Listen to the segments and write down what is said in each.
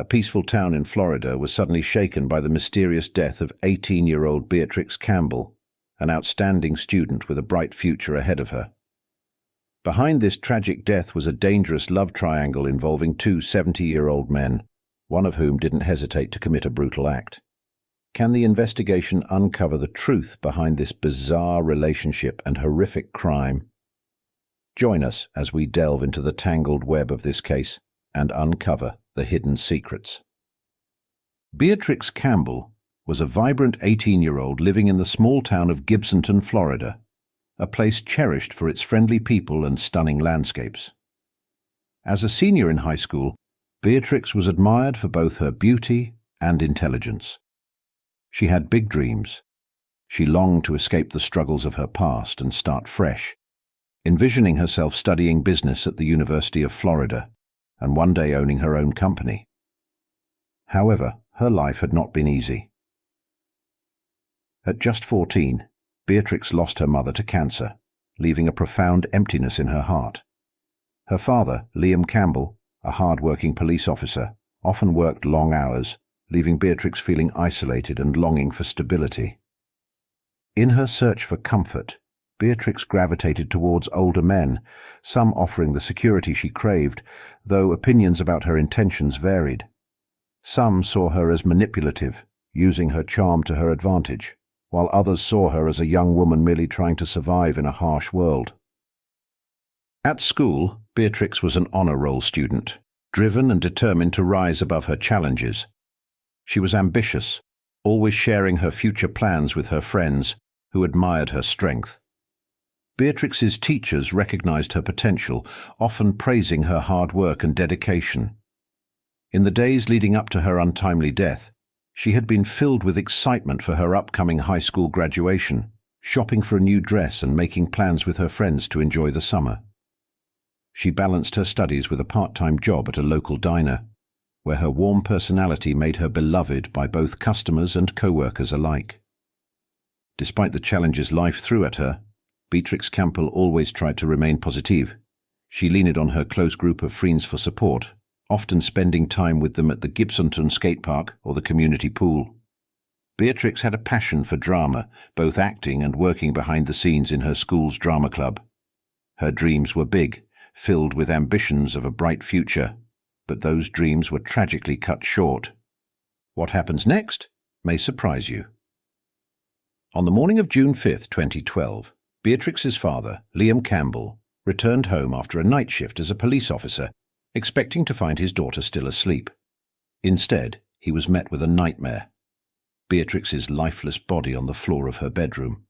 A peaceful town in Florida was suddenly shaken by the mysterious death of 18-year-old Beatrix Campbell, an outstanding student with a bright future ahead of her. Behind this tragic death was a dangerous love triangle involving two 70-year-old men, one of whom didn't hesitate to commit a brutal act. Can the investigation uncover the truth behind this bizarre relationship and horrific crime? Join us as we delve into the tangled web of this case and uncover the hidden secrets. Beatrix Campbell was a vibrant 18-year-old living in the small town of Gibsonton, Florida, a place cherished for its friendly people and stunning landscapes. As a senior in high school, Beatrix was admired for both her beauty and intelligence. She had big dreams. She longed to escape the struggles of her past and start fresh, envisioning herself studying business at the University of Florida and one day owning her own company. However, her life had not been easy. At just 14, Beatrix lost her mother to cancer, leaving a profound emptiness in her heart. Her father, Liam Campbell, a hard-working police officer, often worked long hours, leaving Beatrix feeling isolated and longing for stability. In her search for comfort, Beatrix gravitated towards older men, some offering the security she craved, though opinions about her intentions varied. Some saw her as manipulative, using her charm to her advantage, while others saw her as a young woman merely trying to survive in a harsh world. At school, Beatrix was an honor roll student, driven and determined to rise above her challenges. She was ambitious, always sharing her future plans with her friends, who admired her strength. Beatrix's teachers recognized her potential, often praising her hard work and dedication. In the days leading up to her untimely death, she had been filled with excitement for her upcoming high school graduation, shopping for a new dress and making plans with her friends to enjoy the summer. She balanced her studies with a part-time job at a local diner, where her warm personality made her beloved by both customers and co-workers alike. Despite the challenges life threw at her, Beatrix Campbell always tried to remain positive. She leaned on her close group of friends for support, often spending time with them at the Gibsonton skate park or the community pool. Beatrix had a passion for drama, both acting and working behind the scenes in her school's drama club. Her dreams were big, filled with ambitions of a bright future, but those dreams were tragically cut short. What happens next may surprise you. On the morning of June 5, 2012, Beatrix's father, Liam Campbell, returned home after a night shift as a police officer, expecting to find his daughter still asleep. Instead, he was met with a nightmare: Beatrix's lifeless body on the floor of her bedroom.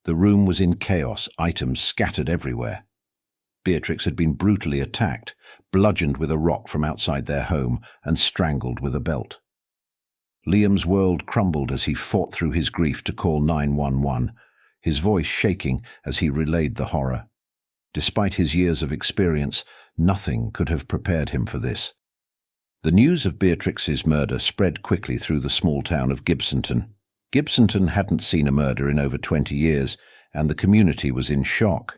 The room was in chaos, items scattered everywhere. Beatrix had been brutally attacked, bludgeoned with a rock from outside their home, and strangled with a belt. Liam's world crumbled as he fought through his grief to call 911, his voice shaking as he relayed the horror. Despite his years of experience, nothing could have prepared him for this. The news of Beatrix's murder spread quickly through the small town of Gibsonton. Gibsonton hadn't seen a murder in over 20 years, and the community was in shock.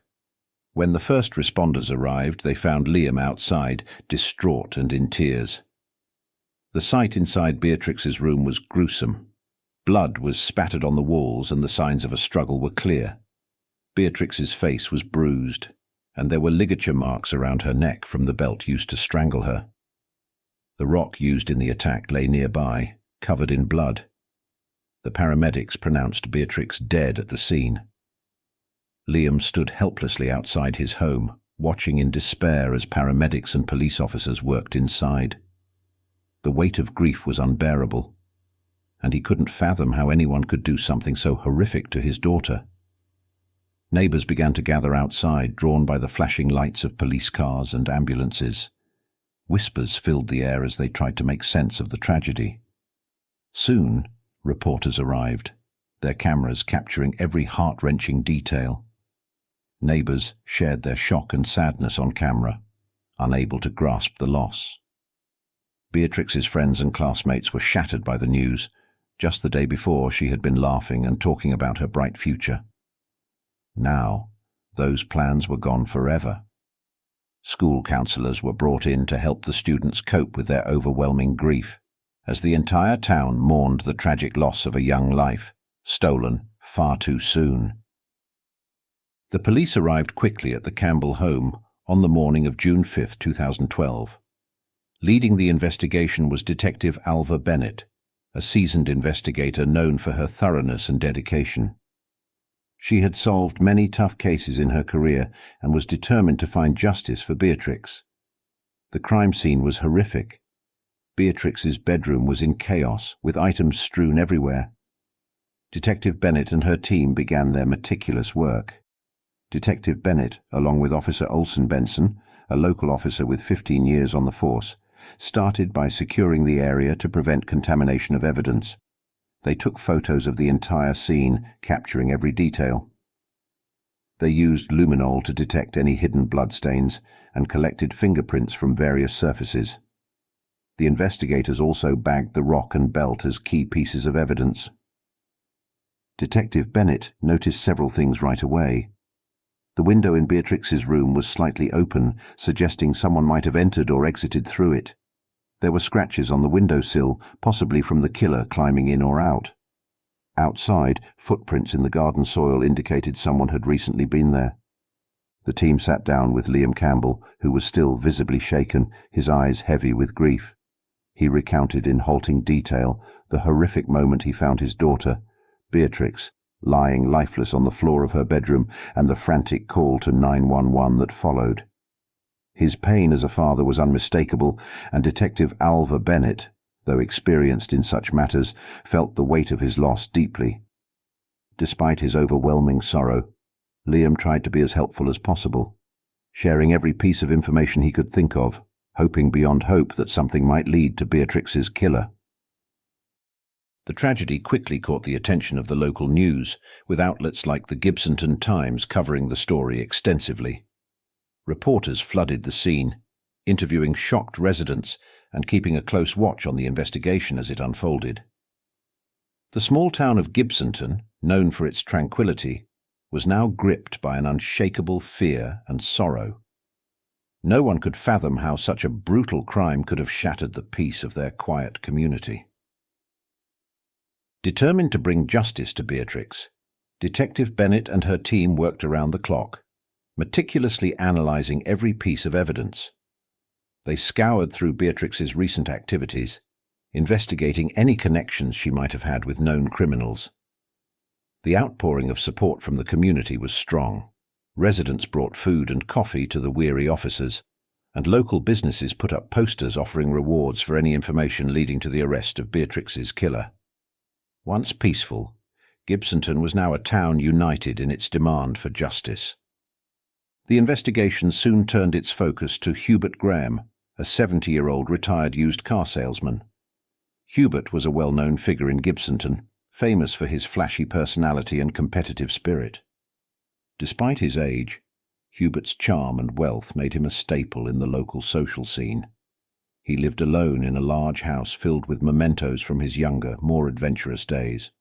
When the first responders arrived, they found Liam outside, distraught and in tears. The sight inside Beatrix's room was gruesome. Blood was spattered on the walls and the signs of a struggle were clear. Beatrix's face was bruised, and there were ligature marks around her neck from the belt used to strangle her. The rock used in the attack lay nearby, covered in blood. The paramedics pronounced Beatrix dead at the scene. Liam stood helplessly outside his home, watching in despair as paramedics and police officers worked inside. The weight of grief was unbearable, and he couldn't fathom how anyone could do something so horrific to his daughter. Neighbors began to gather outside, drawn by the flashing lights of police cars and ambulances. Whispers filled the air as they tried to make sense of the tragedy. Soon, reporters arrived, their cameras capturing every heart-wrenching detail. Neighbors shared their shock and sadness on camera, unable to grasp the loss. Beatrix's friends and classmates were shattered by the news. Just the day before, she had been laughing and talking about her bright future. Now, those plans were gone forever. School counselors were brought in to help the students cope with their overwhelming grief, as the entire town mourned the tragic loss of a young life, stolen far too soon. The police arrived quickly at the Campbell home on the morning of June 5, 2012. Leading the investigation was Detective Alva Bennett, a seasoned investigator known for her thoroughness and dedication. She had solved many tough cases in her career and was determined to find justice for Beatrix. The crime scene was horrific. Beatrix's bedroom was in chaos, with items strewn everywhere. Detective Bennett and her team began their meticulous work. Detective Bennett, along with Officer Olsen Benson, a local officer with 15 years on the force, started by securing the area to prevent contamination of evidence. They took photos of the entire scene, capturing every detail. They used luminol to detect any hidden bloodstains and collected fingerprints from various surfaces. The investigators also bagged the rock and belt as key pieces of evidence. Detective Bennett noticed several things right away. The window in Beatrix's room was slightly open, suggesting someone might have entered or exited through it. There were scratches on the windowsill, possibly from the killer climbing in or out. Outside, footprints in the garden soil indicated someone had recently been there. The team sat down with Liam Campbell, who was still visibly shaken, his eyes heavy with grief. He recounted in halting detail the horrific moment he found his daughter, Beatrix, lying lifeless on the floor of her bedroom, and the frantic call to 911 that followed. His pain as a father was unmistakable, and Detective Alva Bennett, though experienced in such matters, felt the weight of his loss deeply. Despite his overwhelming sorrow, Liam tried to be as helpful as possible, sharing every piece of information he could think of, hoping beyond hope that something might lead to Beatrix's killer. The tragedy quickly caught the attention of the local news, with outlets like the Gibsonton Times covering the story extensively. Reporters flooded the scene, interviewing shocked residents and keeping a close watch on the investigation as it unfolded. The small town of Gibsonton, known for its tranquility, was now gripped by an unshakable fear and sorrow. No one could fathom how such a brutal crime could have shattered the peace of their quiet community. Determined to bring justice to Beatrix, Detective Bennett and her team worked around the clock, meticulously analyzing every piece of evidence. They scoured through Beatrix's recent activities, investigating any connections she might have had with known criminals. The outpouring of support from the community was strong. Residents brought food and coffee to the weary officers, and local businesses put up posters offering rewards for any information leading to the arrest of Beatrix's killer. Once peaceful, Gibsonton was now a town united in its demand for justice. The investigation soon turned its focus to Hubert Graham, a 70-year-old retired used car salesman. Hubert was a well-known figure in Gibsonton, famous for his flashy personality and competitive spirit. Despite his age, Hubert's charm and wealth made him a staple in the local social scene. He lived alone in a large house filled with mementos from his younger, more adventurous days.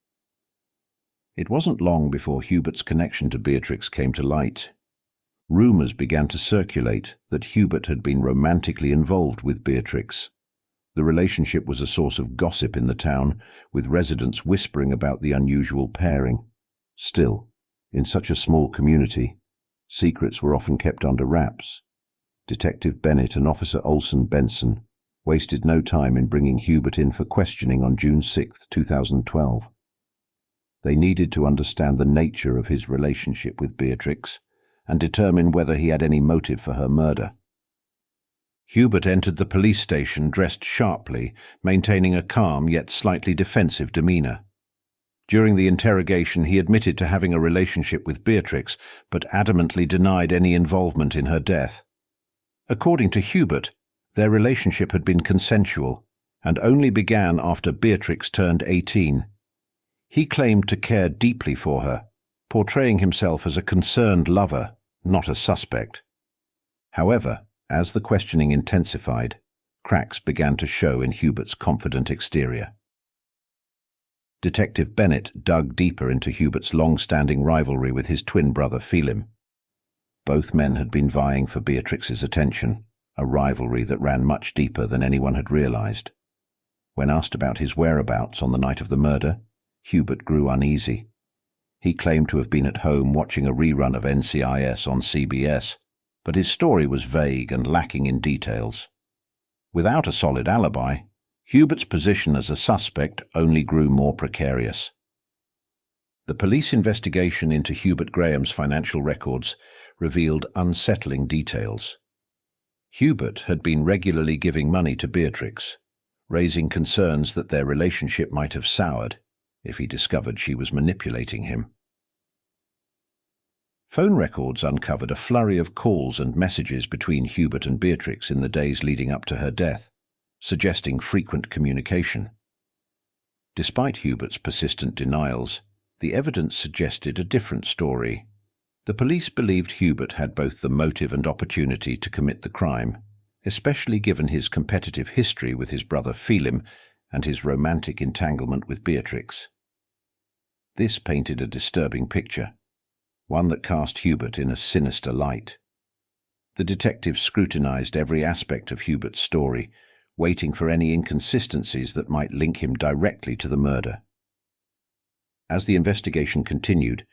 It wasn't long before Hubert's connection to Beatrix came to light. Rumours began to circulate that Hubert had been romantically involved with Beatrix. The relationship was a source of gossip in the town, with residents whispering about the unusual pairing. Still, in such a small community, secrets were often kept under wraps. Detective Bennett and Officer Olsen Benson wasted no time in bringing Hubert in for questioning on June 6, 2012. They needed to understand the nature of his relationship with Beatrix and determine whether he had any motive for her murder. Hubert entered the police station dressed sharply, maintaining a calm yet slightly defensive demeanour. During the interrogation, he admitted to having a relationship with Beatrix, but adamantly denied any involvement in her death. According to Hubert, their relationship had been consensual and only began after Beatrix turned 18. He claimed to care deeply for her, portraying himself as a concerned lover, not a suspect. However, as the questioning intensified, cracks began to show in Hubert's confident exterior. Detective Bennett dug deeper into Hubert's long-standing rivalry with his twin brother Phelim. Both men had been vying for Beatrix's attention, a rivalry that ran much deeper than anyone had realized. When asked about his whereabouts on the night of the murder, Hubert grew uneasy. He claimed to have been at home watching a rerun of NCIS on CBS, but his story was vague and lacking in details. Without a solid alibi, Hubert's position as a suspect only grew more precarious. The police investigation into Hubert Graham's financial records revealed unsettling details. Hubert had been regularly giving money to Beatrix, raising concerns that their relationship might have soured if he discovered she was manipulating him. Phone records uncovered a flurry of calls and messages between Hubert and Beatrix in the days leading up to her death, suggesting frequent communication. Despite Hubert's persistent denials, the evidence suggested a different story. The police believed Hubert had both the motive and opportunity to commit the crime, especially given his competitive history with his brother Phelim and his romantic entanglement with Beatrix. This painted a disturbing picture, one that cast Hubert in a sinister light. The detectives scrutinized every aspect of Hubert's story, waiting for any inconsistencies that might link him directly to the murder. As the investigation continued,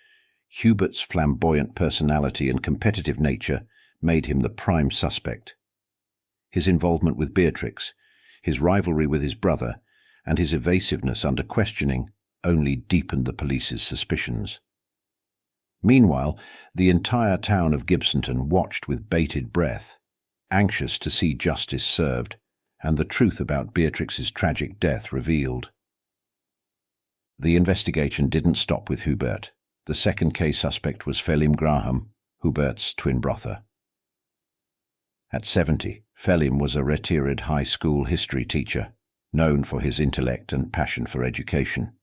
Hubert's flamboyant personality and competitive nature made him the prime suspect. His involvement with Beatrix, his rivalry with his brother, and his evasiveness under questioning only deepened the police's suspicions. Meanwhile, the entire town of Gibsonton watched with bated breath, anxious to see justice served and the truth about Beatrix's tragic death revealed. The investigation didn't stop with Hubert. The second case suspect was Phelim Graham, Hubert's twin brother. At 70, Phelim was a retired high school history teacher, known for his intellect and passion for education.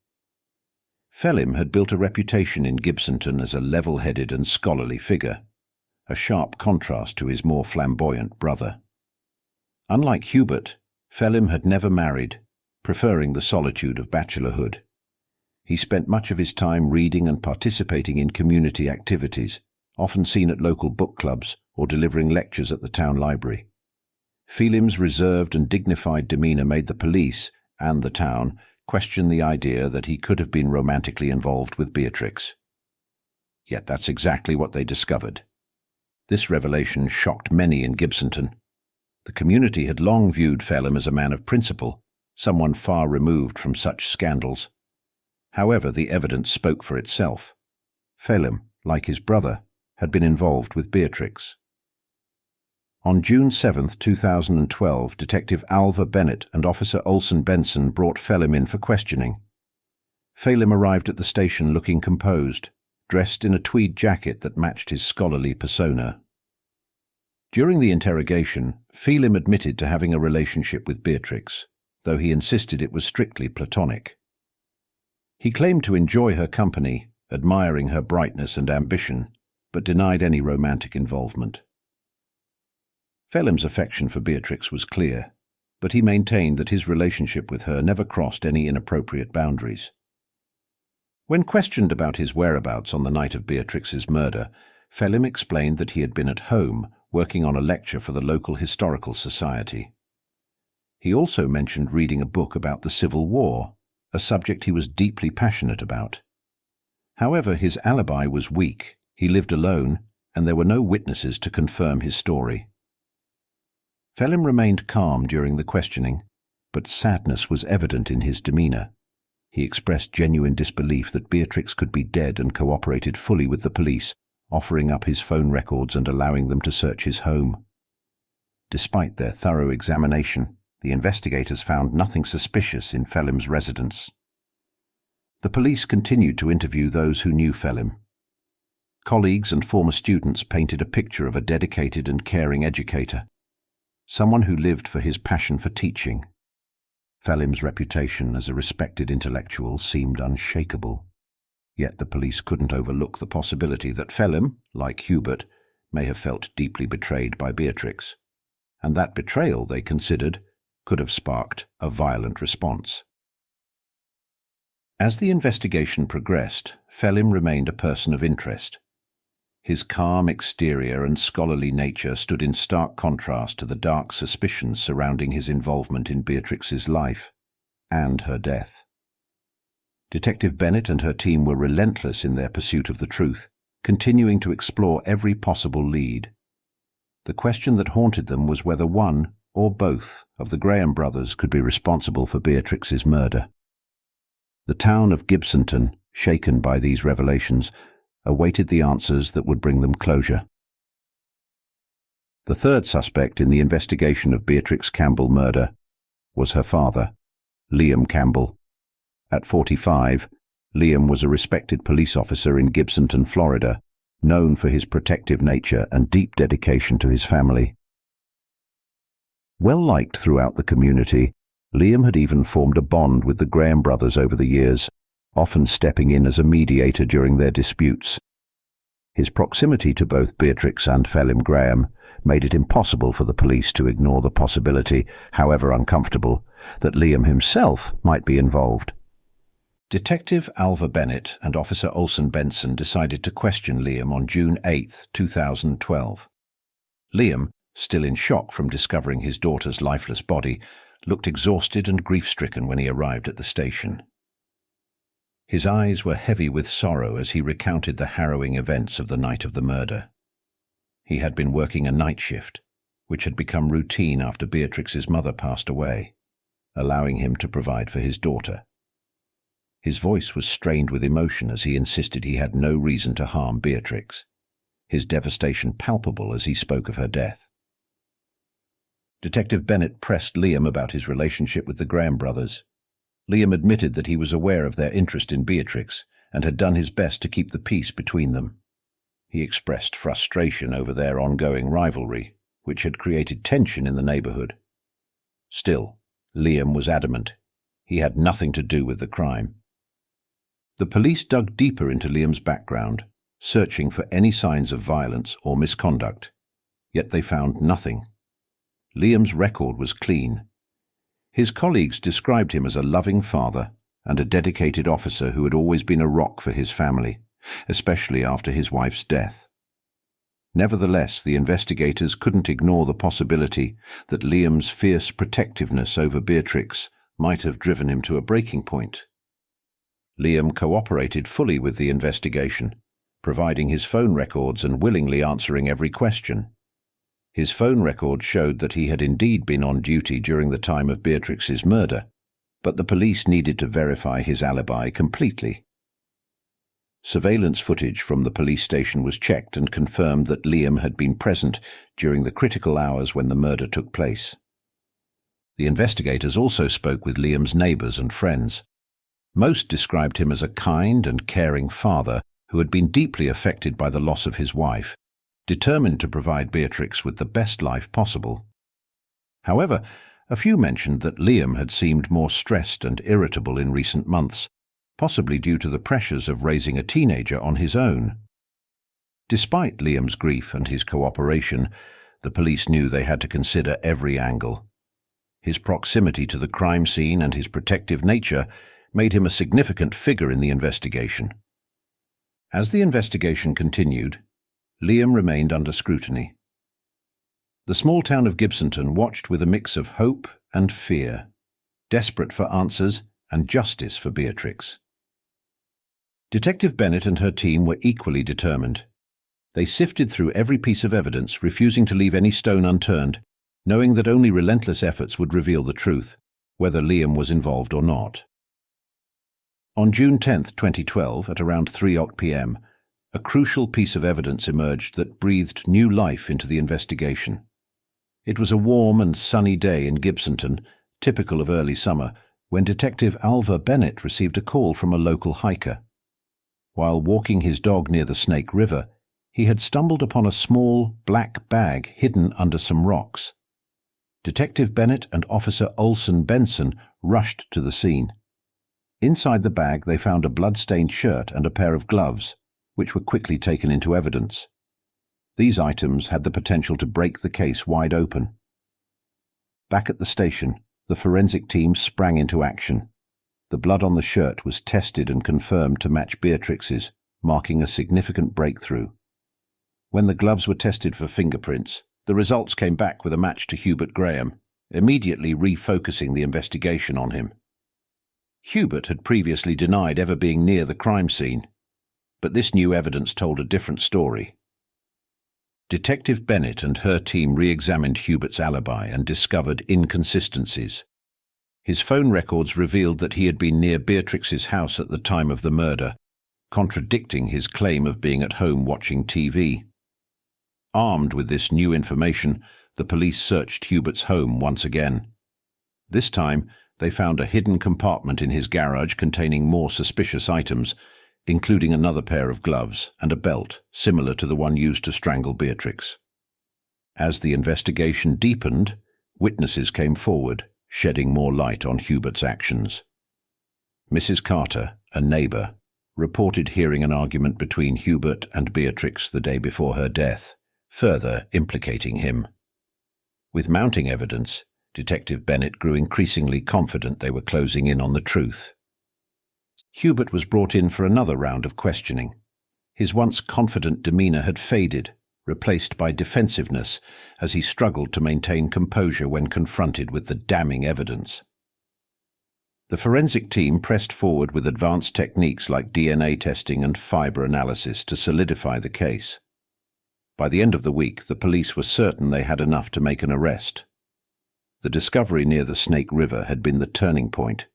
Phelim had built a reputation in Gibsonton as a level-headed and scholarly figure, a sharp contrast to his more flamboyant brother. Unlike Hubert, Phelim had never married, preferring the solitude of bachelorhood. He spent much of his time reading and participating in community activities, often seen at local book clubs or delivering lectures at the town library. Phelim's reserved and dignified demeanour made the police, and the town, question the idea that he could have been romantically involved with Beatrix. Yet that's exactly what they discovered. This revelation shocked many in Gibsonton. The community had long viewed Phelim as a man of principle, someone far removed from such scandals. However, the evidence spoke for itself. Phelim, like his brother, had been involved with Beatrix. On June 7, 2012, Detective Alva Bennett and Officer Olson Benson brought Phelim in for questioning. Phelim arrived at the station looking composed, dressed in a tweed jacket that matched his scholarly persona. During the interrogation, Phelim admitted to having a relationship with Beatrix, though he insisted it was strictly platonic. He claimed to enjoy her company, admiring her brightness and ambition, but denied any romantic involvement. Phelim's affection for Beatrix was clear, but he maintained that his relationship with her never crossed any inappropriate boundaries. When questioned about his whereabouts on the night of Beatrix's murder, Phelim explained that he had been at home, working on a lecture for the local historical society. He also mentioned reading a book about the Civil War, a subject he was deeply passionate about. However, his alibi was weak, he lived alone, and there were no witnesses to confirm his story. Phelim remained calm during the questioning, but sadness was evident in his demeanour. He expressed genuine disbelief that Beatrix could be dead and cooperated fully with the police, offering up his phone records and allowing them to search his home. Despite their thorough examination, the investigators found nothing suspicious in Phelim's residence. The police continued to interview those who knew Phelim. Colleagues and former students painted a picture of a dedicated and caring educator, someone who lived for his passion for teaching. Phelim's reputation as a respected intellectual seemed unshakable. Yet the police couldn't overlook the possibility that Phelim, like Hubert, may have felt deeply betrayed by Beatrix, and that betrayal, they considered, could have sparked a violent response. As the investigation progressed, Phelim remained a person of interest. His calm exterior and scholarly nature stood in stark contrast to the dark suspicions surrounding his involvement in Beatrix's life and her death. Detective Bennett and her team were relentless in their pursuit of the truth, continuing to explore every possible lead. The question that haunted them was whether one or both of the Graham brothers could be responsible for Beatrix's murder. The town of Gibsonton, shaken by these revelations, awaited the answers that would bring them closure. The third suspect in the investigation of Beatrix Campbell murder was her father, Liam Campbell. At 45, Liam was a respected police officer in Gibsonton, Florida, known for his protective nature and deep dedication to his family. Well liked throughout the community, Liam had even formed a bond with the Graham brothers over the years, often stepping in as a mediator during their disputes. His proximity to both Beatrix and Phelim Graham made it impossible for the police to ignore the possibility, however uncomfortable, that Liam himself might be involved. Detective Alva Bennett and Officer Olson Benson decided to question Liam on June 8, 2012. Liam, still in shock from discovering his daughter's lifeless body, looked exhausted and grief-stricken when he arrived at the station. His eyes were heavy with sorrow as he recounted the harrowing events of the night of the murder. He had been working a night shift, which had become routine after Beatrix's mother passed away, allowing him to provide for his daughter. His voice was strained with emotion as he insisted he had no reason to harm Beatrix, his devastation palpable as he spoke of her death. Detective Bennett pressed Liam about his relationship with the Graham brothers. Liam admitted that he was aware of their interest in Beatrix and had done his best to keep the peace between them. He expressed frustration over their ongoing rivalry, which had created tension in the neighborhood. Still, Liam was adamant. He had nothing to do with the crime. The police dug deeper into Liam's background, searching for any signs of violence or misconduct, yet they found nothing. Liam's record was clean. His colleagues described him as a loving father and a dedicated officer who had always been a rock for his family, especially after his wife's death. Nevertheless, the investigators couldn't ignore the possibility that Liam's fierce protectiveness over Beatrix might have driven him to a breaking point. Liam cooperated fully with the investigation, providing his phone records and willingly answering every question. His phone records showed that he had indeed been on duty during the time of Beatrix's murder, but the police needed to verify his alibi completely. Surveillance footage from the police station was checked and confirmed that Liam had been present during the critical hours when the murder took place. The investigators also spoke with Liam's neighbors and friends. Most described him as a kind and caring father who had been deeply affected by the loss of his wife, determined to provide Beatrix with the best life possible. However, a few mentioned that Liam had seemed more stressed and irritable in recent months, possibly due to the pressures of raising a teenager on his own. Despite Liam's grief and his cooperation, the police knew they had to consider every angle. His proximity to the crime scene and his protective nature made him a significant figure in the investigation. As the investigation continued, Liam remained under scrutiny. The small town of Gibsonton watched with a mix of hope and fear, desperate for answers and justice for Beatrix. Detective Bennett and her team were equally determined. They sifted through every piece of evidence, refusing to leave any stone unturned, knowing that only relentless efforts would reveal the truth, whether Liam was involved or not. On June 10, 2012, at around 3 p.m., a crucial piece of evidence emerged that breathed new life into the investigation. It was a warm and sunny day in Gibsonton, typical of early summer, when Detective Alva Bennett received a call from a local hiker. While walking his dog near the Snake River, he had stumbled upon a small, black bag hidden under some rocks. Detective Bennett and Officer Olson Benson rushed to the scene. Inside the bag they found a blood-stained shirt and a pair of gloves, which were quickly taken into evidence. These items had the potential to break the case wide open. Back at the station, the forensic team sprang into action. The blood on the shirt was tested and confirmed to match Beatrix's, marking a significant breakthrough. When the gloves were tested for fingerprints, the results came back with a match to Hubert Graham, immediately refocusing the investigation on him. Hubert had previously denied ever being near the crime scene, but this new evidence told a different story. Detective Bennett and her team re-examined Hubert's alibi and discovered inconsistencies. His phone records revealed that he had been near Beatrix's house at the time of the murder, contradicting his claim of being at home watching TV. Armed with this new information, the police searched Hubert's home once again. This time, they found a hidden compartment in his garage containing more suspicious items, including another pair of gloves and a belt similar to the one used to strangle Beatrix. As the investigation deepened, witnesses came forward, shedding more light on Hubert's actions. Mrs. Carter, a neighbour, reported hearing an argument between Hubert and Beatrix the day before her death, further implicating him. With mounting evidence, Detective Bennett grew increasingly confident they were closing in on the truth. Hubert was brought in for another round of questioning. His once confident demeanour had faded, replaced by defensiveness, as he struggled to maintain composure when confronted with the damning evidence. The forensic team pressed forward with advanced techniques like DNA testing and fibre analysis to solidify the case. By the end of the week, the police were certain they had enough to make an arrest. The discovery near the Snake River had been the turning point.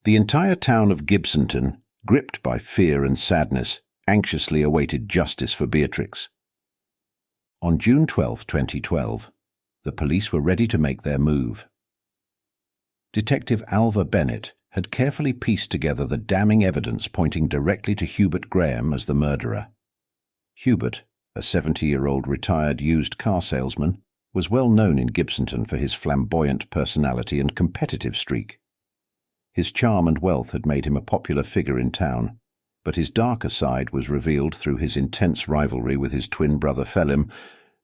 The entire town of Gibsonton, gripped by fear and sadness, anxiously awaited justice for Beatrix. On June 12, 2012, the police were ready to make their move. Detective Alva Bennett had carefully pieced together the damning evidence pointing directly to Hubert Graham as the murderer. Hubert, a 70-year-old retired used car salesman, was well known in Gibsonton for his flamboyant personality and competitive streak. His charm and wealth had made him a popular figure in town, but his darker side was revealed through his intense rivalry with his twin brother Phelim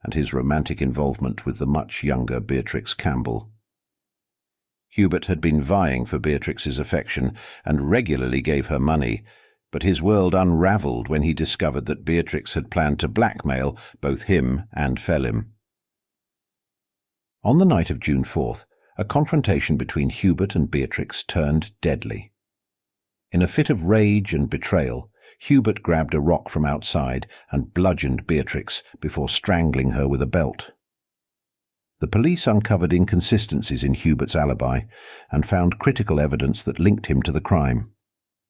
and his romantic involvement with the much younger Beatrix Campbell. Hubert had been vying for Beatrix's affection and regularly gave her money, but his world unravelled when he discovered that Beatrix had planned to blackmail both him and Phelim. On the night of June 4th, a confrontation between Hubert and Beatrix turned deadly. In a fit of rage and betrayal, Hubert grabbed a rock from outside and bludgeoned Beatrix before strangling her with a belt. The police uncovered inconsistencies in Hubert's alibi and found critical evidence that linked him to the crime.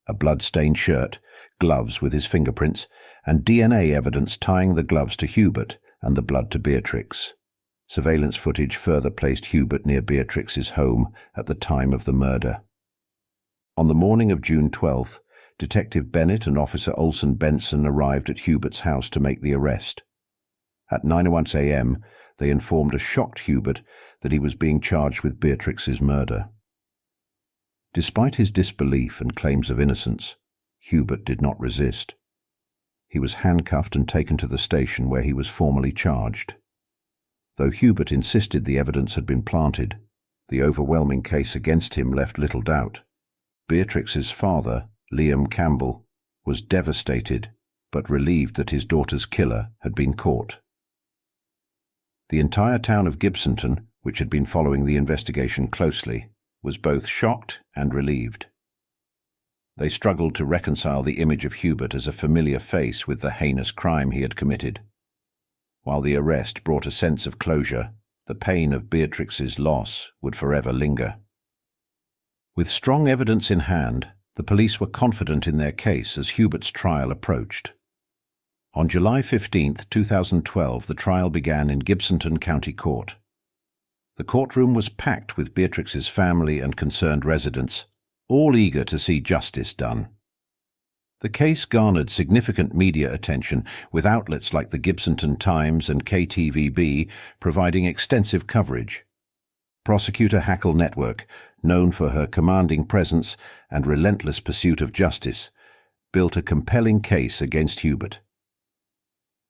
A blood-stained shirt, gloves with his fingerprints, and DNA evidence tying the gloves to Hubert and the blood to Beatrix. Surveillance footage further placed Hubert near Beatrix's home at the time of the murder. On the morning of June 12th, Detective Bennett and Officer Olson Benson arrived at Hubert's house to make the arrest. At 9:01 a.m., they informed a shocked Hubert that he was being charged with Beatrix's murder. Despite his disbelief and claims of innocence, Hubert did not resist. He was handcuffed and taken to the station where he was formally charged. Though Hubert insisted the evidence had been planted, the overwhelming case against him left little doubt. Beatrix's father, Liam Campbell, was devastated but relieved that his daughter's killer had been caught. The entire town of Gibsonton, which had been following the investigation closely, was both shocked and relieved. They struggled to reconcile the image of Hubert as a familiar face with the heinous crime he had committed. While the arrest brought a sense of closure, the pain of Beatrix's loss would forever linger. With strong evidence in hand, the police were confident in their case as Hubert's trial approached. On July 15, 2012, the trial began in Gibsonton County Court. The courtroom was packed with Beatrix's family and concerned residents, all eager to see justice done. The case garnered significant media attention, with outlets like the Gibsonton Times and KTVB providing extensive coverage. Prosecutor Hackle Network, known for her commanding presence and relentless pursuit of justice, built a compelling case against Hubert.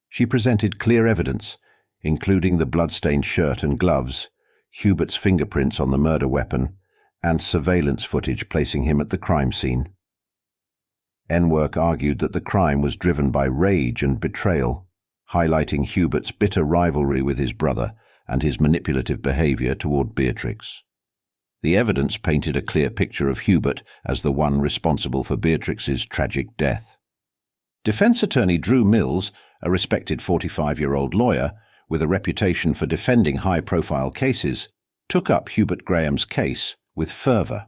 She presented clear evidence, including the blood-stained shirt and gloves, Hubert's fingerprints on the murder weapon, and surveillance footage placing him at the crime scene. Network argued that the crime was driven by rage and betrayal, highlighting Hubert's bitter rivalry with his brother and his manipulative behavior toward Beatrix. The evidence painted a clear picture of Hubert as the one responsible for Beatrix's tragic death. Defense attorney Drew Mills, a respected 45-year-old lawyer with a reputation for defending high-profile cases, took up Hubert Graham's case with fervor.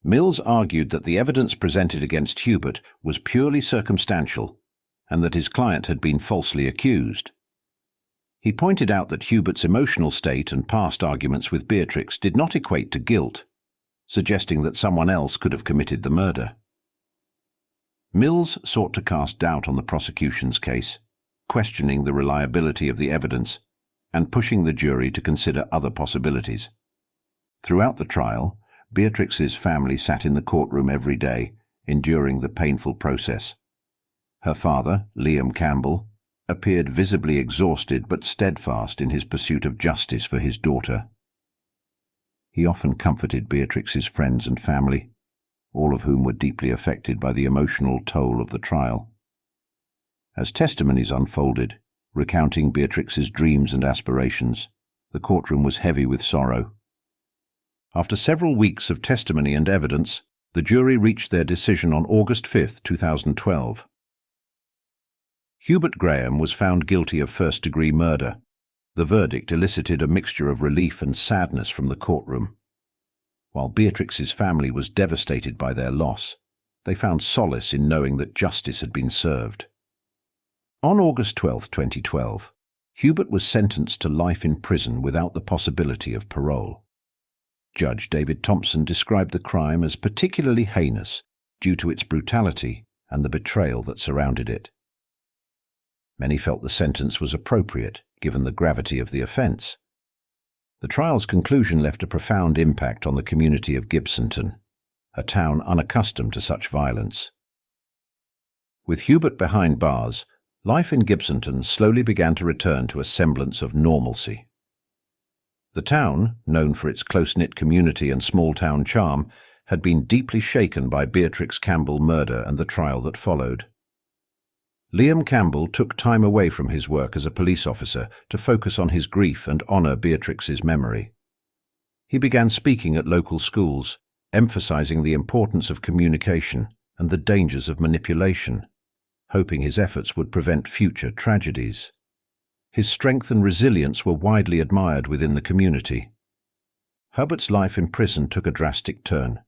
Mills argued that the evidence presented against Hubert was purely circumstantial and that his client had been falsely accused. He pointed out that Hubert's emotional state and past arguments with Beatrix did not equate to guilt, suggesting that someone else could have committed the murder. Mills sought to cast doubt on the prosecution's case, questioning the reliability of the evidence and pushing the jury to consider other possibilities. Throughout the trial, Beatrix's family sat in the courtroom every day, enduring the painful process. Her father, Liam Campbell, appeared visibly exhausted but steadfast in his pursuit of justice for his daughter. He often comforted Beatrix's friends and family, all of whom were deeply affected by the emotional toll of the trial. As testimonies unfolded, recounting Beatrix's dreams and aspirations, the courtroom was heavy with sorrow. After several weeks of testimony and evidence, the jury reached their decision on August 5, 2012. Hubert Graham was found guilty of first-degree murder. The verdict elicited a mixture of relief and sadness from the courtroom. While Beatrix's family was devastated by their loss, they found solace in knowing that justice had been served. On August 12, 2012, Hubert was sentenced to life in prison without the possibility of parole. Judge David Thompson described the crime as particularly heinous due to its brutality and the betrayal that surrounded it. Many felt the sentence was appropriate, given the gravity of the offence. The trial's conclusion left a profound impact on the community of Gibsonton, a town unaccustomed to such violence. With Hubert behind bars, life in Gibsonton slowly began to return to a semblance of normalcy. The town, known for its close-knit community and small-town charm, had been deeply shaken by Beatrix Campbell murder and the trial that followed. Liam Campbell took time away from his work as a police officer to focus on his grief and honour Beatrix's memory. He began speaking at local schools, emphasising the importance of communication and the dangers of manipulation, hoping his efforts would prevent future tragedies. His strength and resilience were widely admired within the community. Hubert's life in prison took a drastic turn.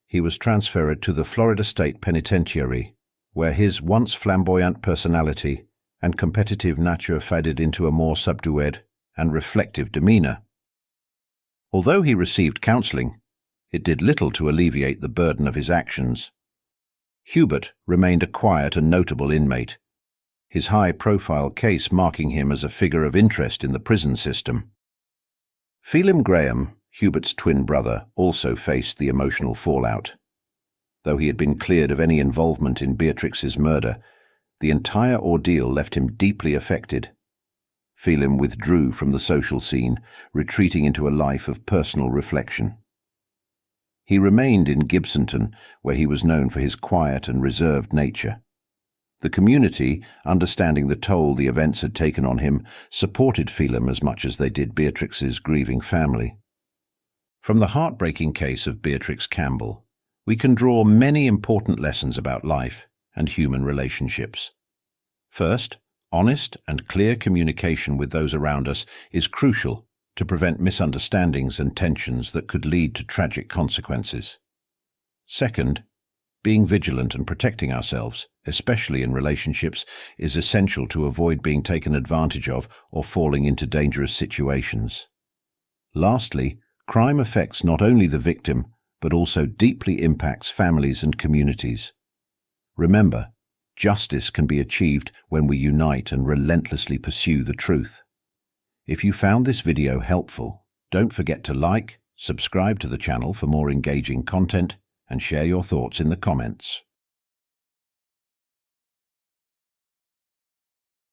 He was transferred to the Florida State Penitentiary, where his once flamboyant personality and competitive nature faded into a more subdued and reflective demeanour. Although he received counselling, it did little to alleviate the burden of his actions. Hubert remained a quiet and notable inmate, his high-profile case marking him as a figure of interest in the prison system. Liam Graham, Hubert's twin brother, also faced the emotional fallout. Though he had been cleared of any involvement in Beatrix's murder, the entire ordeal left him deeply affected. Liam withdrew from the social scene, retreating into a life of personal reflection. He remained in Gibsonton, where he was known for his quiet and reserved nature. The community, understanding the toll the events had taken on him, supported Liam as much as they did Beatrix's grieving family. From the heartbreaking case of Beatrix Campbell, we can draw many important lessons about life and human relationships. First, honest and clear communication with those around us is crucial to prevent misunderstandings and tensions that could lead to tragic consequences. Second, being vigilant and protecting ourselves, especially in relationships, is essential to avoid being taken advantage of or falling into dangerous situations. Lastly, crime affects not only the victim, but also deeply impacts families and communities. Remember, justice can be achieved when we unite and relentlessly pursue the truth. If you found this video helpful, don't forget to like, subscribe to the channel for more engaging content, and share your thoughts in the comments.